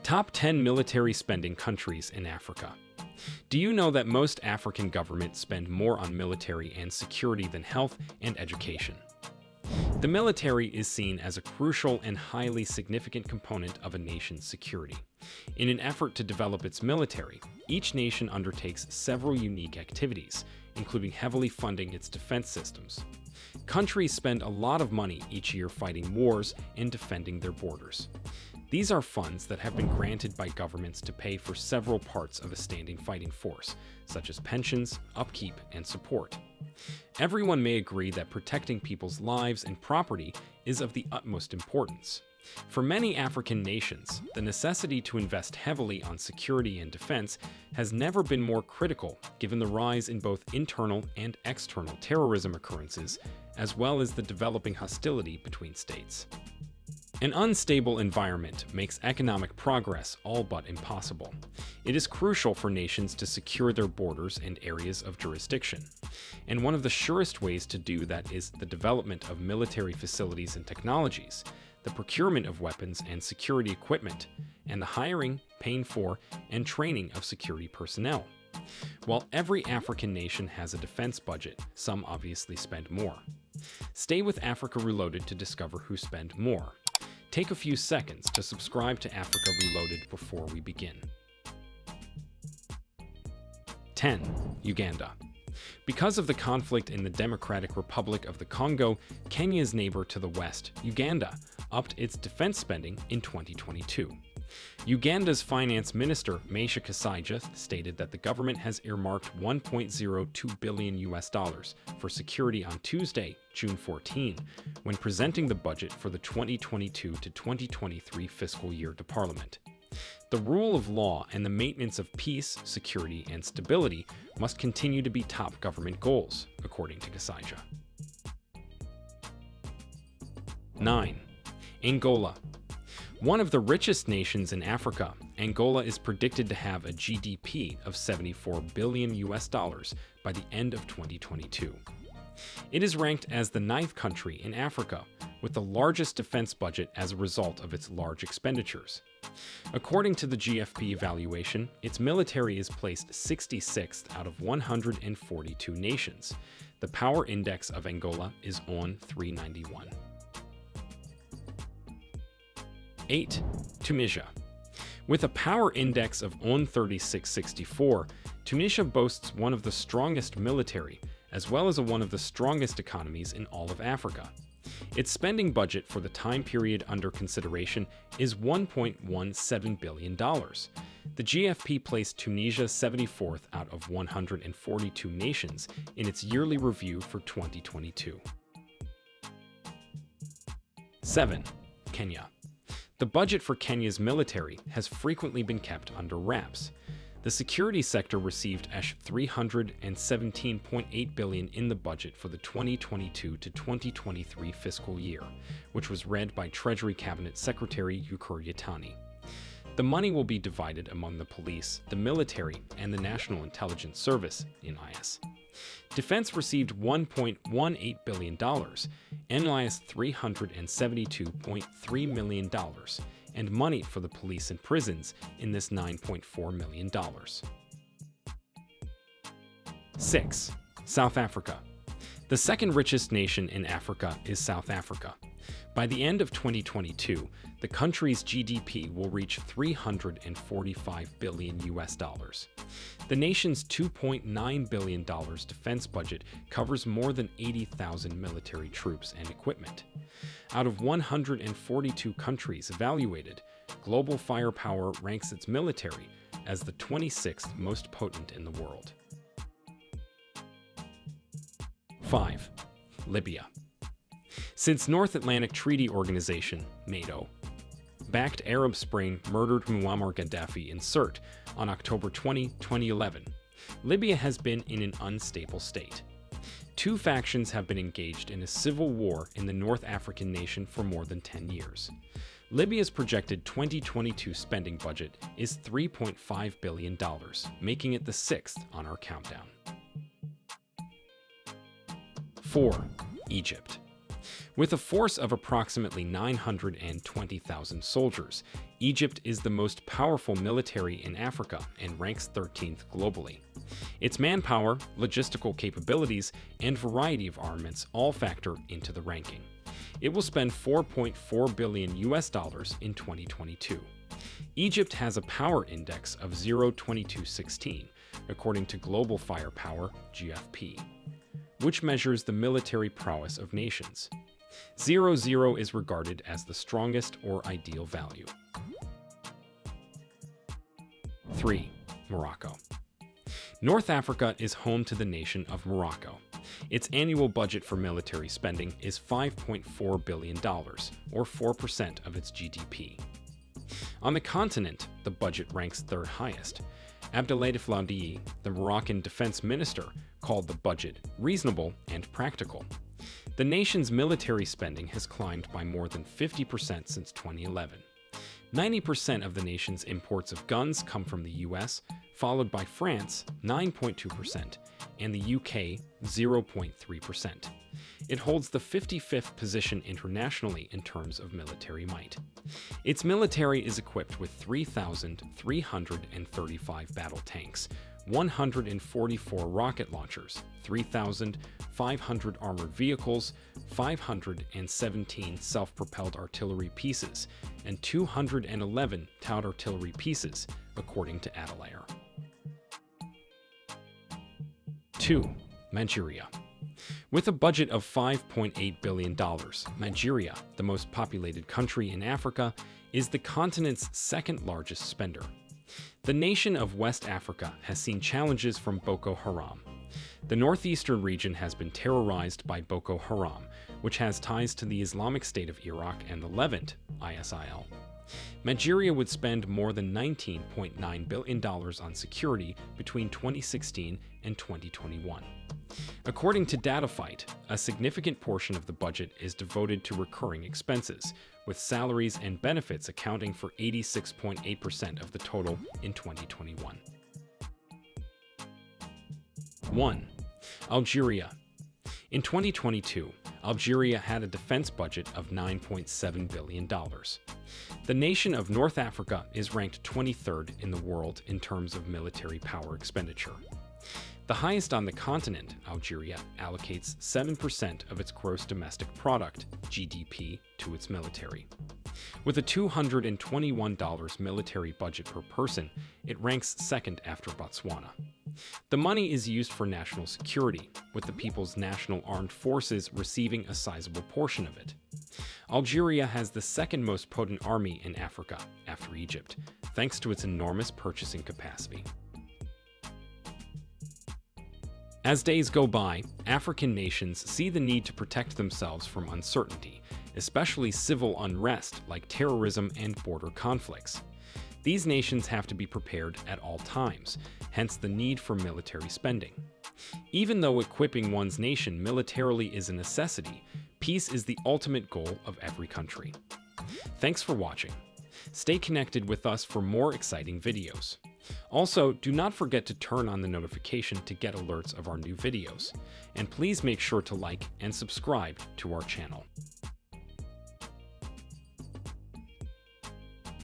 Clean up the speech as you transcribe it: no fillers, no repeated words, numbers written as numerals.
Top 10 military spending countries in Africa. Do you know that most African governments spend more on military and security than health and education? The military is seen as a crucial and highly significant component of a nation's security. In an effort to develop its military, each nation undertakes several unique activities, including heavily funding its defense systems. Countries spend a lot of money each year fighting wars and defending their borders. These are funds that have been granted by governments to pay for several parts of a standing fighting force, such as pensions, upkeep, and support. Everyone may agree that protecting people's lives and property is of the utmost importance. For many African nations, the necessity to invest heavily on security and defense has never been more critical, given the rise in both internal and external terrorism occurrences, as well as the developing hostility between states. An unstable environment makes economic progress all but impossible. It is crucial for nations to secure their borders and areas of jurisdiction. And one of the surest ways to do that is the development of military facilities and technologies, the procurement of weapons and security equipment, and the hiring, paying for, and training of security personnel. While every African nation has a defense budget, some obviously spend more. Stay with Africa Reloaded to discover who spend more. Take a few seconds to subscribe to Africa Reloaded before we begin. 10. Uganda. Because of the conflict in the Democratic Republic of the Congo, Kenya's neighbor to the west, Uganda, upped its defense spending in 2022. Uganda's finance minister, Maisha Kasaija, stated that the government has earmarked $1.02 billion for security on Tuesday, June 14, when presenting the budget for the 2022 to 2023 fiscal year to Parliament. The rule of law and the maintenance of peace, security, and stability must continue to be top government goals, according to Kasaija. 9. Angola. One of the richest nations in Africa, Angola is predicted to have a GDP of $74 billion by the end of 2022. It is ranked as the 9th country in Africa, with the largest defense budget as a result of its large expenditures. According to the GFP evaluation, its military is placed 66th out of 142 nations. The power index of Angola is on 391. 8. Tunisia. With a power index of on 3664, Tunisia boasts one of the strongest military, as well as one of the strongest economies in all of Africa. Its spending budget for the time period under consideration is $1.17 billion. The GFP placed Tunisia 74th out of 142 nations in its yearly review for 2022. 7. Kenya. The budget for Kenya's military has frequently been kept under wraps. The security sector received $317.8 billion in the budget for the 2022 to 2023 fiscal year, which was read by Treasury Cabinet Secretary Ukur Yatani. The money will be divided among the police, the military, and the National Intelligence Service, NIS. Defense received $1.18 billion, NIS $372.3 million, and money for the police and prisons in this $9.4 million. 6. South Africa. The second richest nation in Africa is South Africa. By the end of 2022, the country's GDP will reach $345 billion. The nation's $2.9 billion defense budget covers more than 80,000 military troops and equipment. Out of 142 countries evaluated, Global Firepower ranks its military as the 26th most potent in the world. 5. Libya. Since North Atlantic Treaty Organization, NATO, backed Arab Spring murdered Muammar Gaddafi in Sirte on October 20, 2011, Libya has been in an unstable state. Two factions have been engaged in a civil war in the North African nation for more than 10 years. Libya's projected 2022 spending budget is $3.5 billion, making it the 6th on our countdown. 4. Egypt. With a force of approximately 920,000 soldiers, Egypt is the most powerful military in Africa and ranks 13th globally. Its manpower, logistical capabilities, and variety of armaments all factor into the ranking. It will spend $4.4 billion in 2022. Egypt has a power index of 0.2216, according to Global Firepower (GFP), which measures the military prowess of nations. 0.0 is regarded as the strongest or ideal value. 3. Morocco. North Africa is home to the nation of Morocco. Its annual budget for military spending is $5.4 billion, or 4% of its GDP. On the continent, the budget ranks third highest. Abdellatif Laoudi, the Moroccan defense minister, called the budget reasonable and practical. The nation's military spending has climbed by more than 50% since 2011. 90% of the nation's imports of guns come from the US, followed by France, 9.2%, and the UK, 0.3%. It holds the 55th position internationally in terms of military might. Its military is equipped with 3,335 battle tanks, 144 rocket launchers, 3,500 armored vehicles, 517 self-propelled artillery pieces, and 211 towed artillery pieces, according to Adelaire. 2. Nigeria. With a budget of $5.8 billion, Nigeria, the most populated country in Africa, is the continent's second-largest spender. The nation of West Africa has seen challenges from Boko Haram. The northeastern region has been terrorized by Boko Haram, which has ties to the Islamic State of Iraq and the Levant, ISIL. Nigeria would spend more than $19.9 billion on security between 2016 and 2021. According to DataFight, a significant portion of the budget is devoted to recurring expenses, with salaries and benefits accounting for 86.8% of the total in 2021. 1. Algeria. In 2022, Algeria had a defense budget of $9.7 billion. The nation of North Africa is ranked 23rd in the world in terms of military power expenditure. The highest on the continent, Algeria allocates 7% of its gross domestic product, GDP, to its military. With a $221 military budget per person, it ranks second after Botswana. The money is used for national security, with the People's National Armed Forces receiving a sizable portion of it. Algeria has the second most potent army in Africa, after Egypt, thanks to its enormous purchasing capacity. As days go by, African nations see the need to protect themselves from uncertainty, especially civil unrest like terrorism and border conflicts. These nations have to be prepared at all times, hence the need for military spending. Even though equipping one's nation militarily is a necessity, peace is the ultimate goal of every country. Thanks for watching. Stay connected with us for more exciting videos. Also, do not forget to turn on the notification to get alerts of our new videos. And please make sure to like and subscribe to our channel.